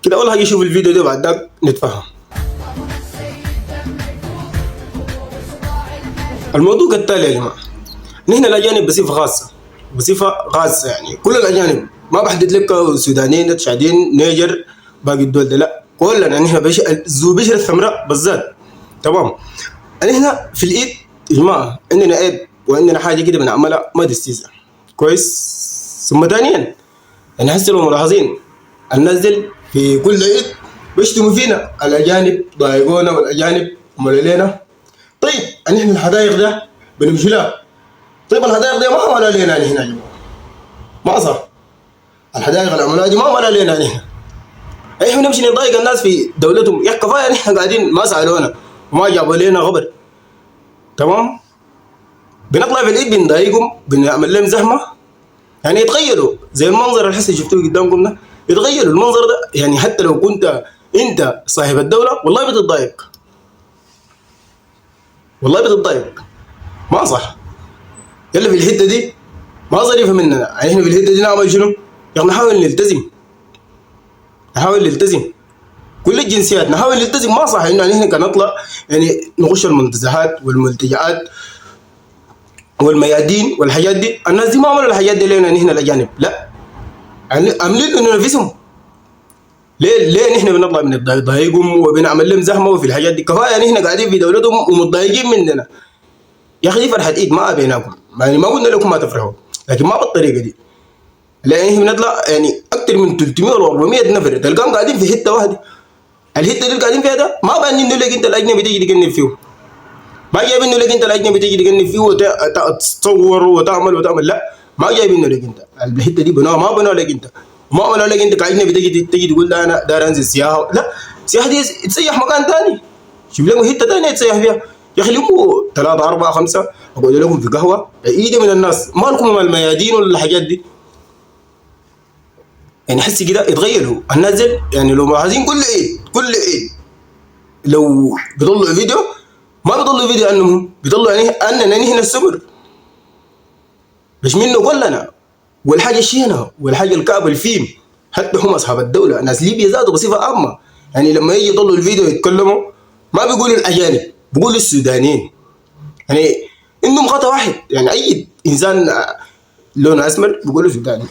كده اول حاجه شوف الفيديو ده بعد ذاك نتفاهم. الموضوع كالتالي يا جماعه، نحن الاجانب بصفه خاصه، بصفه خاصه يعني كل الاجانب، ما بحدد لك سودانيين تشادين نيجر باقي الدول ده، لا كلنا نحن ذو بشر السمراء بالذات. تمام. نحن في الايد يا جماعه عندنا عيب وعندنا حاجه كده بنعملها ما تستهزأ كويس. ثم ثانيا يعني هسه لو ملاحظين الناس دي في كل عيد بيشتموا فينا، الاجانب ضايقونا والاجانب عملوا لنا. طيب نحن الحدائق ده بنمشي لها، طيب الحدائق دي ما عملها لنا نحن يا جماعه، ما صح. الحدائق اللي عملوها دي ما عملها لنا نحن، احنا بنمشي نضايق الناس في دولتهم. يا كفايه نحن قاعدين ما سالونا وما جابوا لنا خبر. تمام. بنطلع في العيد بنضايقهم، بنعمل لهم زحمه، يعني يتغيروا زي المنظر اللي هسه شفتوه قدامكم ده، يتغيروا المنظر ده. يعني حتى لو كنت انت صاحب الدوله والله بتتضايق، والله بتتضايق، ما صح. يلا في الحته دي ما ظريفه مننا، يعني احنا في الحته دي نعمل شنو؟ يا نحاول نلتزم، نحاول نلتزم كل الجنسيات، نحاول نلتزم. ما صح انه احنا كنطلع يعني نخش المنتزهات والملتجعات والميادين والحاجات دي. الناس دي ما عملوا الحاجات دي لنا نحن الاجانب، لا يعني عاملين انه نفسهم. ليه نحن بنطلع بنضايقهم وبنعمل لهم زحمه وفي الحاجات دي؟ كفايه نحن قاعدين في دولتهم ومتضايقين مننا. يا اخي دي فرحه ايد ما ابيناكم، يعني ما قلنا لكم ما تفرحوا، لكن ما بالطريقه دي. لان احنا بنطلع يعني اكثر من 300 و 400 نفر تلقاهم قاعدين في حته واحده. الحته اللي قاعدين فيها ده ما بان انه لك انت الاجنبي تيجي تجنب فيه، ما جايب انه لك انت الاجنبي تيجي تجنب فيه وتتصور وتعمل، لا ما جايب انه لك انت. الحته دي بنوها ما بنوها لك انت، ما عملوا لك انت كاجنبي تيجي تقول لا انا داير انزل سياحه. لا، السياحه دي تسيح مكان ثاني، شوف لكم حته ثانيه تسيح فيها. يا اخي لكم 3 4 5 اقعدوا لكم في قهوه بعيده من الناس، ما لكم من الميادين ولا الحاجات دي. يعني حسي كده يتغيروا الناس دي. يعني لو ملاحظين كل عيد كل عيد لو بيطلعوا فيديو، ما بيطلعوا فيديو انهم بيطلعوا يعني اننا نحن السمر مش منه كلنا. والحاجه الشينه والحاجه الكعب الفيم، حتى هم اصحاب الدوله ناس ليبيا ذاته بصفه عامه، يعني لما يجي يطلعوا الفيديو يتكلموا ما بيقولوا الاجانب، بيقولوا السودانيين. يعني عندهم خطا واحد، يعني اي انسان لونه اسمر بيقولوا سوداني.